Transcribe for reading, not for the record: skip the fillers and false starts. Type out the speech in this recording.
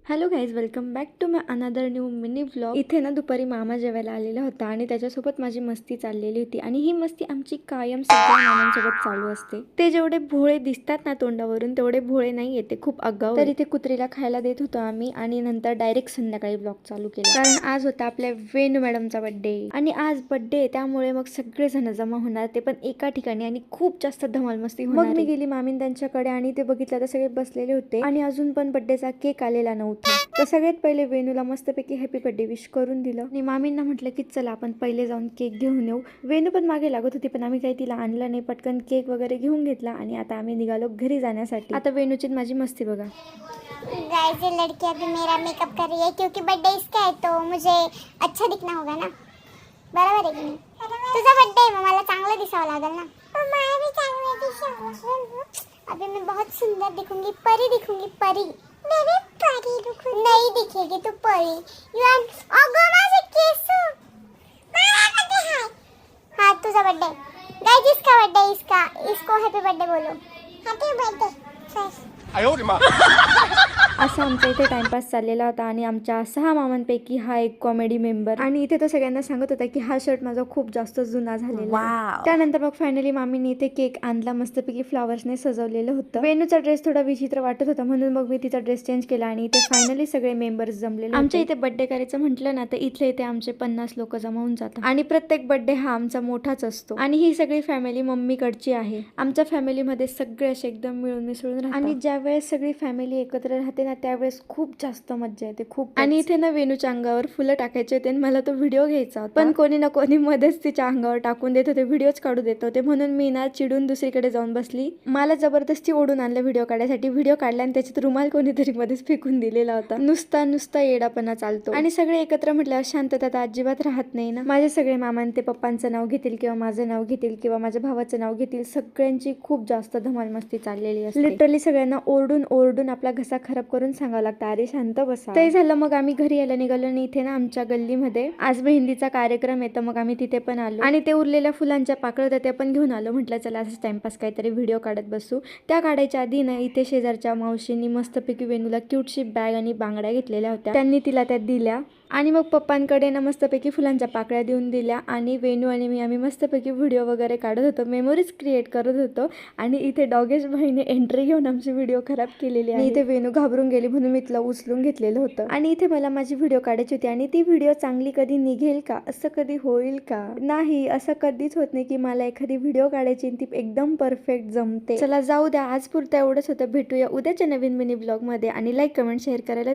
Hello guys, welcome back to my another new mini vlog. इथे ना दुपारी मामा जेवायला आलेला होता आणि त्याच्यासोबत माझी मस्ती चाललेली होती. आणि ही मस्ती आमची कायम सगळ्या मामांसोबत चालू असते. ते जेवढे भोळे दिसतात ना तोंडावरून तेवढे भोळे नाही येते, खूप आगाऊ. तर इथे कुत्रीला खायला देत होतो आम्ही आणि नंतर डायरेक्ट संध्याकाळी व्लॉग चालू केला, कारण आज होता आपल्या वेणू मॅडमचा बर्थडे. आणि आज बर्थडे त्यामुळे मग सगळे जण जमा होणार, ते पण एका ठिकाणी, आणि खूप जास्त धमाल मस्ती होणार. मग मी गेली मामीन त्यांच्याकडे आणि ते बघितलं तर सगळे बसलेले होते आणि अजून पण बर्थडेचा केक आलेला नव्हता. तर सगळ्यात पहिले वेणूला मस्तपैकी हॅपी बर्थडे विश करून दिलं आणि मामींना म्हटलं की चला आपण पहिले जाऊन केक घेऊन येऊ. वेणू पण मागे लागत होती, पण आम्ही काही तिला आणलं नाही. पटकन केक वगैरे घेऊन घेतला आणि आता आम्ही निघालो घरी जाण्यासाठी. आता वेणूची माझी मस्ती बघा. गाइस, ये लड़की अभी मेरा मेकअप कर रही है क्योंकि बर्थडे इसका है तो मुझे अच्छा दिखना होगा ना. बराबर है की नाही? तुझा बर्थडे है, मला चांगलं दिसावं लागेल ना. मला भी चांगलं दिसावं. अभी मैं बहुत सुंदर दिखूंगी, परी दिखूंगी, परी. मैं भी परी दिखूंगी. नहीं दिखेगी तू परी. यू आर अगो माझे केस. मला बर्थडे है. हाँ तुझा बर्थडे. गाइस, इसका बर्थडे, इसको हैप्पी बर्थडे बोलो. Happy birthday. असा आमचा इथे टाइमपास चाललेला होता आणि आमच्या 6 मामांपैकी हा एक कॉमेडी मेंबर. आणि इथे तो सगळ्यांना सांगत होता की हा शर्ट माझा खूप जास्त जुना झालेला आहे. त्यानंतर मग फायनली मामीने इथे केक आणला, मस्तपैकी फ्लावर्सने सजवलेलं होतं. वेणूचा ड्रेस थोडा विचित्र वाटत होता म्हणून मग मी तिचा ड्रेस चेंज केला आणि इथे फायनली सगळे मेंबर्स जमलेले. आमच्या इथे बर्थडे करायचं म्हटलं ना तर इथले इथे आमचे 50 लोक जमा होऊन जातात आणि प्रत्येक बर्थडे हा आमचा मोठाच असतो. आणि ही सगळी फॅमिली मम्मीकडची आहे. आमच्या फॅमिलीमध्ये सगळे असे एकदम मिळून मिसळून राहतात आणि ज्यावेळेस सगळी फॅमिली एकत्र राहते ना त्यावेळेस खूप जास्त मज्जा येते, खूप. आणि इथे ना वेणूच्या अंगावर फुलं टाकायचे होते आणि मला तो व्हिडिओ घ्यायचा होता, पण कोणी ना कोणी मध्येच तिच्या अंगावर टाकून देत होते, व्हिडिओच काढू देत होते. म्हणून मी ना चिडून दुसरीकडे जाऊन बसली. मला जबरदस्ती ओढून आणलं व्हिडिओ काढायसाठी. व्हिडिओ काढला आणि त्याच्यात रुमाल कोणीतरी मध्येच फेकून दिलेला होता. नुसता येडापणा चालतो. आणि सगळे एकत्र म्हटल्यावर शांतता तर अजिबात राहत नाही ना. माझे सगळे मामान ते पप्पांचं नाव घेतील किंवा माझं नाव घेतील किंवा माझ्या भावाचं नाव घेतील. सगळ्यांची खूप जास्त धमाल मस्ती चाललेली असते. लिटरली सगळ्यांना ओरडून आपला घसा खराब करून सांगावं लागतं, अरे शांत बसा. ते झालं मग आम्ही घरी यायला निघालो आणि इथे ना आमच्या गल्लीमध्ये आज मेहंदीचा कार्यक्रम आहे, तर मग आम्ही तिथे पण आलो आणि ते उरलेल्या फुलांच्या पाकळ्या होत्या त्या पण घेऊन आलो. म्हटलं चला असं टाइमपास काहीतरी व्हिडिओ काढत बसू. त्या काढायच्या आधी ना इथे शेजारच्या मावशींनी मस्तपैकी वेणूला क्यूटशी बॅग आणि बांगड्या घेतलेल्या होत्या, त्यांनी तिला त्या दिल्या. आणि मग पप्पांकडे ना मस्तपैकी फुलांच्या पाकळ्या देऊन दिल्या आणि वेणू आणि मी आम्ही मस्तपैकी व्हिडिओ वगैरे काढत होतो, मेमोरीज क्रिएट करत होतो. आणि इथे डॉगेश भाईने एंट्री घेऊन आमची व्हिडिओ खराब केलेली आहे. इथे वेणू घाबरून गेली म्हणून मी तिला उचलून घेतलेलं होतं. आणि इथे मला माझी व्हिडिओ काढायची होती आणि ती व्हिडिओ चांगली कधी निघेल का, असं कधी होईल का? नाही, असं कधीच होत नाही की मला एखादी व्हिडिओ काढायची ती एकदम परफेक्ट जमते. चला जाऊ द्या, आज पुरतं एवढंच होतं. भेटूया उद्याच्या नवीन मिनी ब्लॉग मध्ये आणि लाईक, कमेंट, शेअर करायला